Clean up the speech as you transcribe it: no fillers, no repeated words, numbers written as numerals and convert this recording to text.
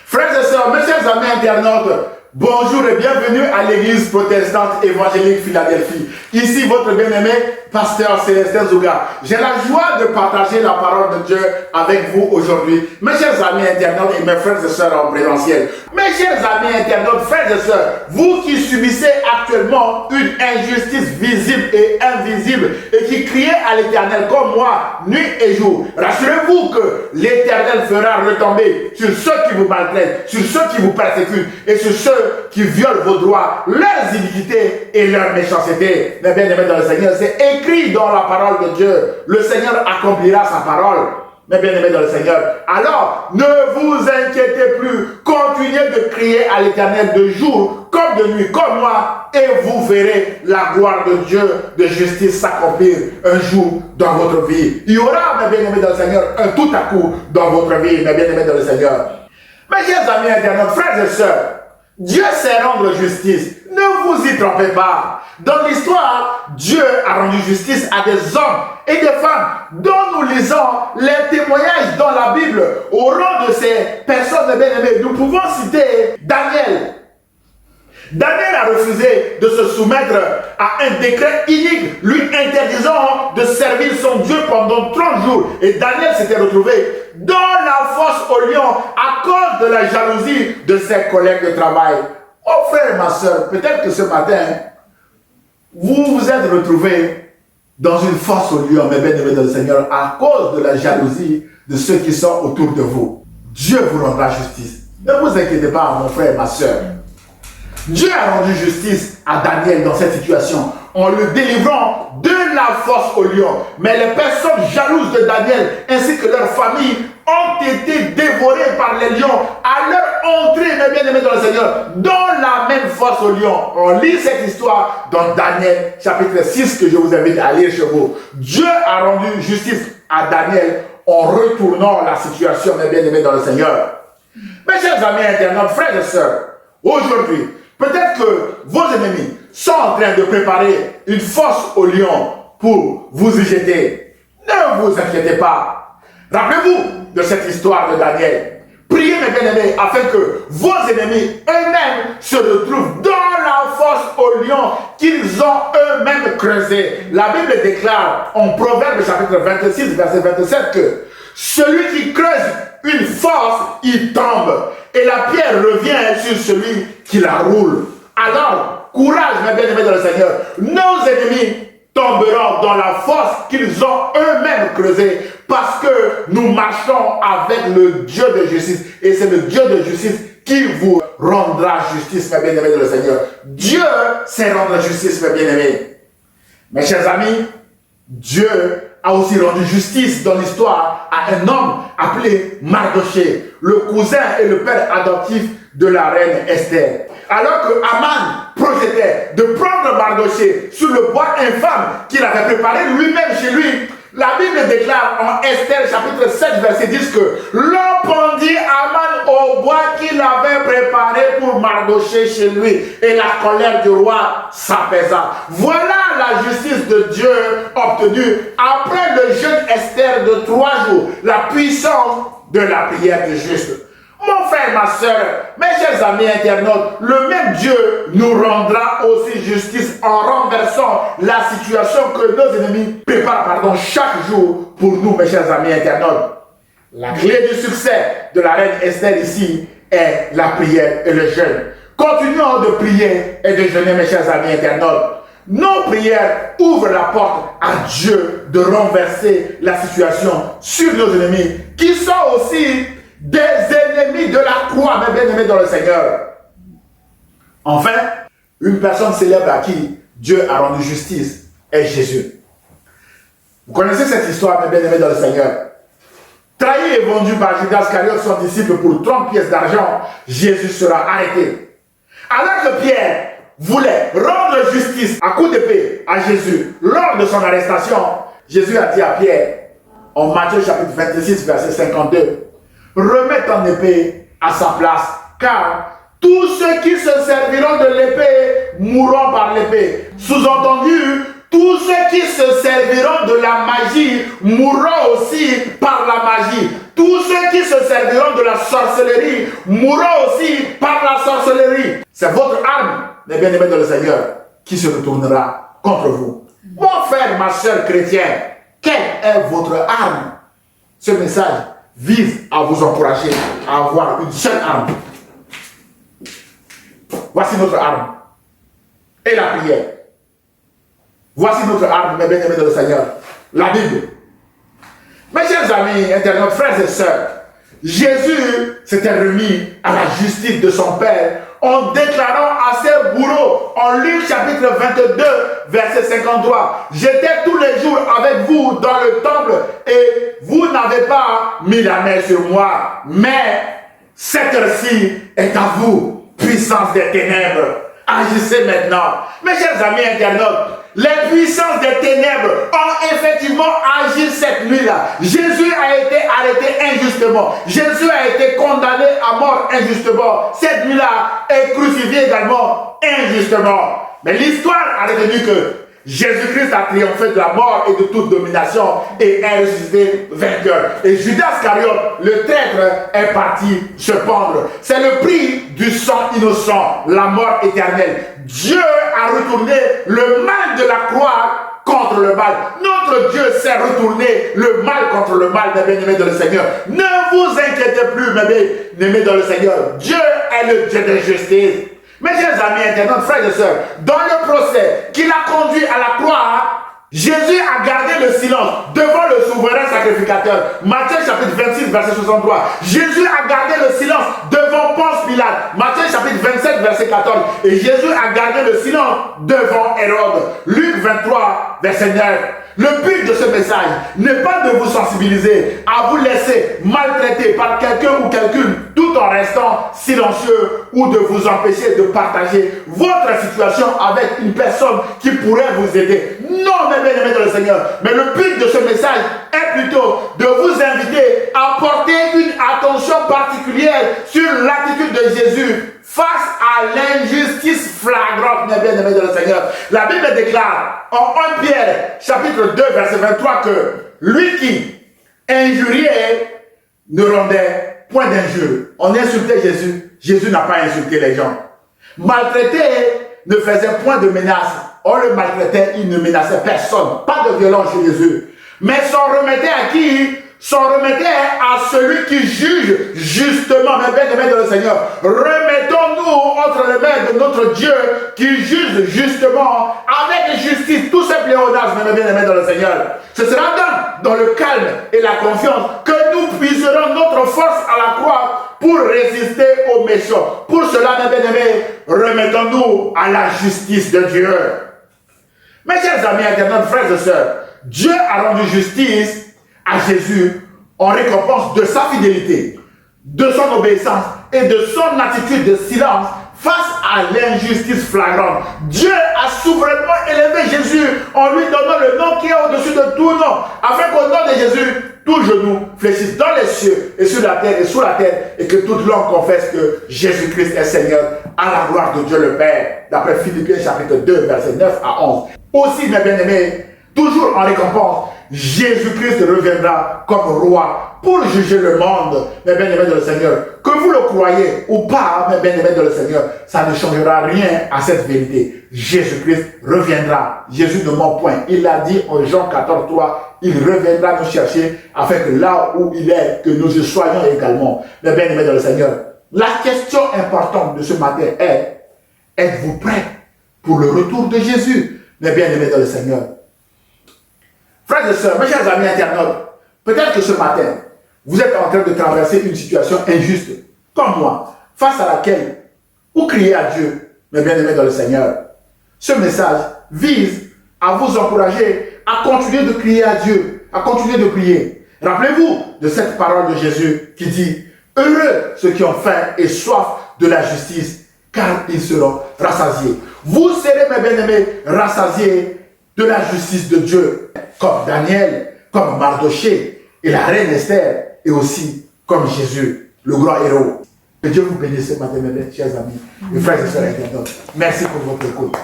Frères et sœurs, mes chers amis internautes, bonjour et bienvenue à l'église protestante évangélique Philadelphie. Ici votre bien-aimé pasteur Célestin Zouga. J'ai la joie de partager la parole de Dieu avec vous aujourd'hui. Mes chers amis internautes et mes frères et sœurs en présentiel. Mes chers amis internautes, frères et sœurs, vous qui subissez actuellement une injustice visible et invisible et qui criez à l'Éternel comme moi, nuit et jour, rassurez-vous que l'Éternel fera retomber sur ceux qui vous maltraitent, sur ceux qui vous persécutent et sur ceux qui violent vos droits, leurs iniquités et leur méchanceté. Mais bien aimés dans le Seigneur, c'est écrit dans la parole de Dieu. Le Seigneur accomplira sa parole. Mais bien aimés dans le Seigneur, alors ne vous inquiétez plus, continuez de crier à l'Éternel de jour comme de nuit, comme moi, et vous verrez la gloire de Dieu de justice s'accomplir un jour dans votre vie. Il y aura, mes bien aimés dans le Seigneur, un tout à coup dans votre vie, mes bien aimés dans le Seigneur. Mes chers amis internautes, frères et sœurs, Dieu sait rendre justice. Ne vous y trompez pas. Dans l'histoire, Dieu a rendu justice à des hommes et des femmes dont nous lisons les témoignages dans la Bible. Au rang de ces personnes bien-aimées, nous pouvons citer Daniel. Daniel a refusé de se soumettre à un décret inique, lui interdisant de servir son Dieu pendant 30 jours. Et Daniel s'était retrouvé dans la fosse au lion à cause de la jalousie de ses collègues de travail. Oh frère et ma soeur, peut-être que ce matin, vous vous êtes retrouvés dans une fosse au lion, mes bien-aimés dans le Seigneur, à cause de la jalousie de ceux qui sont autour de vous. Dieu vous rendra justice. Ne vous inquiétez pas, mon frère et ma soeur. Dieu a rendu justice à Daniel dans cette situation en le délivrant de la fosse au lion. Mais les personnes jalouses de Daniel ainsi que leurs familles ont été dévorées par les lions à leur entrée, mes bien-aimés dans le Seigneur, dans la même fosse au lion. On lit cette histoire dans Daniel chapitre 6 que je vous invite à lire chez vous. Dieu a rendu justice à Daniel en retournant la situation, mes bien-aimés dans le Seigneur. Mes chers amis internautes, frères et sœurs, aujourd'hui, peut-être que vos ennemis sont en train de préparer une fosse au lion pour vous y jeter. Ne vous inquiétez pas. Rappelez-vous de cette histoire de Daniel. Priez, mes bien-aimés, afin que vos ennemis eux-mêmes se retrouvent dans la fosse au lion qu'ils ont eux-mêmes creusée. La Bible déclare en Proverbe chapitre 26, verset 27 que celui qui creuse une fosse, il tombe. Et la pierre revient sur celui qui la roule. Alors, courage, mes bien-aimés dans le Seigneur. Nos ennemis tomberont dans la fosse qu'ils ont eux-mêmes creusée parce que nous marchons avec le Dieu de justice. Et c'est le Dieu de justice qui vous rendra justice, mes bien-aimés dans le Seigneur. Dieu sait rendre justice, mes bien-aimés. Mes chers amis, Dieu a aussi rendu justice dans l'histoire à un homme appelé Mardoché, le cousin et le père adoptif de la reine Esther. Alors que Aman projetait de prendre Mardoché sur le bois infâme qu'il avait préparé lui-même chez lui, la Bible déclare en Esther chapitre 7 verset 10 que l'on pendit Aman au bois qu'il avait préparé pour Mardoché chez lui et la colère du roi s'apaisa. Voilà la justice de Dieu obtenue après le jeûne Esther de 3 jours, la puissance de la prière du juste. Mon frère, ma soeur, mes chers amis internautes, le même Dieu nous rendra aussi justice en renversant la situation que nos ennemis préparent chaque jour pour nous, mes chers amis internautes. La clé du succès de la reine Esther ici est la prière et le jeûne. Continuons de prier et de jeûner, mes chers amis internautes. Nos prières ouvrent la porte à Dieu de renverser la situation sur nos ennemis, qui sont aussi des ennemis de la croix, mes bien-aimés dans le Seigneur. Enfin, une personne célèbre à qui Dieu a rendu justice est Jésus. Vous connaissez cette histoire, mes bien-aimés dans le Seigneur. Trahi et vendu par Judas Iscariote, son disciple, pour 30 pièces d'argent, Jésus sera arrêté. Alors que Pierre voulait rendre justice à coups d'épée à Jésus lors de son arrestation, Jésus a dit à Pierre, en Matthieu chapitre 26, verset 52, « Remets ton épée à sa place, car tous ceux qui se serviront de l'épée mourront par l'épée. » Sous-entendu, tous ceux qui se serviront de la magie mourront aussi par la magie. Tous ceux qui se serviront de la sorcellerie mourront aussi par la sorcellerie. C'est votre arme, mes bien-aimés dans le Seigneur, qui se retournera contre vous. Mon frère, ma soeur chrétienne, quelle est votre arme? Ce message vise à vous encourager à avoir une seule arme. Voici notre arme. Et la prière. Voici notre arme, mes bien-aimés dans le Seigneur. La Bible. Mes chers amis, internautes, frères et sœurs, Jésus s'était remis à la justice de son Père en déclarant à ses bourreaux, en Luc chapitre 22, verset 53, « J'étais tous les jours avec vous dans le temple et vous n'avez pas mis la main sur moi, mais cette heure-ci est à vous, puissance des ténèbres. Agissez maintenant. » Mes chers amis internautes, les puissances des ténèbres ont effectivement agi cette nuit-là. Jésus a été arrêté injustement. Jésus a été condamné à mort injustement. Cette nuit-là est crucifié également injustement. Mais l'histoire a retenu que Jésus-Christ a triomphé de la mort et de toute domination et est ressuscité vainqueur. Et Judas Iscariote, le traître, est parti se pendre. C'est le prix du sang innocent, la mort éternelle. Dieu a retourné le mal de la croix contre le mal. Notre Dieu sait retourner le mal contre le mal, mes bien-aimés dans le Seigneur. Ne vous inquiétez plus, mes bien-aimés dans le Seigneur. Dieu est le Dieu de justice. Mes chers amis internautes, frères et sœurs, dans le procès qui l'a conduit à la croix, Jésus a gardé le silence devant le souverain sacrificateur. Matthieu chapitre 26, verset 63. Jésus a gardé le silence devant Ponce Pilate. Matthieu chapitre 27, verset 14. Et Jésus a gardé le silence devant Hérode. Luc 23, verset 9. Le but de ce message n'est pas de vous sensibiliser à vous laisser maltraiter par quelqu'un ou quelqu'une tout en restant silencieux ou de vous empêcher de partager votre situation avec une personne qui pourrait vous aider. Non, mes bien-aimés dans le Seigneur. Mais le but de ce message est plutôt de vous inviter à porter une attention particulière sur l'attitude de Jésus face à l'injustice flagrante, mes bien-aimés dans le Seigneur. La Bible déclare en 1 Pierre, chapitre 2, verset 23, que lui qui injuriait ne rendait point d'injure. On insultait Jésus, Jésus n'a pas insulté les gens. Maltraité ne faisait point de menace. On le maltraitait, il ne menaçait personne. Pas de violence chez Jésus. Mais s'en remettait à qui? S'en remettait à celui qui juge justement, mes bien-aimés dans le Seigneur. Remettons-nous entre les mains de notre Dieu qui juge justement avec justice tous ces pléonasmes, mes bien-aimés dans le Seigneur. Ce sera donc dans le calme et la confiance que nous puiserons notre force à la croix pour résister aux méchants. Pour cela, mes bien-aimés, remettons-nous à la justice de Dieu. Mes chers amis internautes, frères et sœurs, Dieu a rendu justice à Jésus en récompense de sa fidélité, de son obéissance et de son attitude de silence face à l'injustice flagrante. Dieu a souverainement élevé Jésus en lui donnant le nom qui est au-dessus de tout nom, afin qu'au nom de Jésus, tout genou fléchisse dans les cieux et sur la terre et sous la terre, et que toute langue confesse que Jésus-Christ est Seigneur, à la gloire de Dieu le Père, d'après Philippiens chapitre 2, versets 9 à 11. Aussi, mes bien-aimés, toujours en récompense, Jésus-Christ reviendra comme roi pour juger le monde, mes bien-aimés dans le Seigneur. Que vous le croyez ou pas, mes bien-aimés dans le Seigneur, ça ne changera rien à cette vérité. Jésus-Christ reviendra. Jésus ne ment point. Il l'a dit en Jean 14, 3, il reviendra nous chercher afin que là où il est, que nous y soyons également, mes bien-aimés dans le Seigneur. La question importante de ce matin est, êtes-vous prêts pour le retour de Jésus, mes bien-aimés dans le Seigneur? Frères et sœurs, mes chers amis internautes, peut-être que ce matin, vous êtes en train de traverser une situation injuste, comme moi, face à laquelle vous criez à Dieu, mes bien-aimés dans le Seigneur. Ce message vise à vous encourager à continuer de crier à Dieu, à continuer de prier. Rappelez-vous de cette parole de Jésus qui dit, « Heureux ceux qui ont faim et soif de la justice, car ils seront rassasiés. » Vous serez, mes bien-aimés, rassasiés de la justice de Dieu, comme Daniel, comme Mardoché et la reine Esther, et aussi comme Jésus, le grand héros. Que Dieu vous bénisse ce matin, mes chers amis, mes frères et sœurs internautes. Merci pour votre écoute.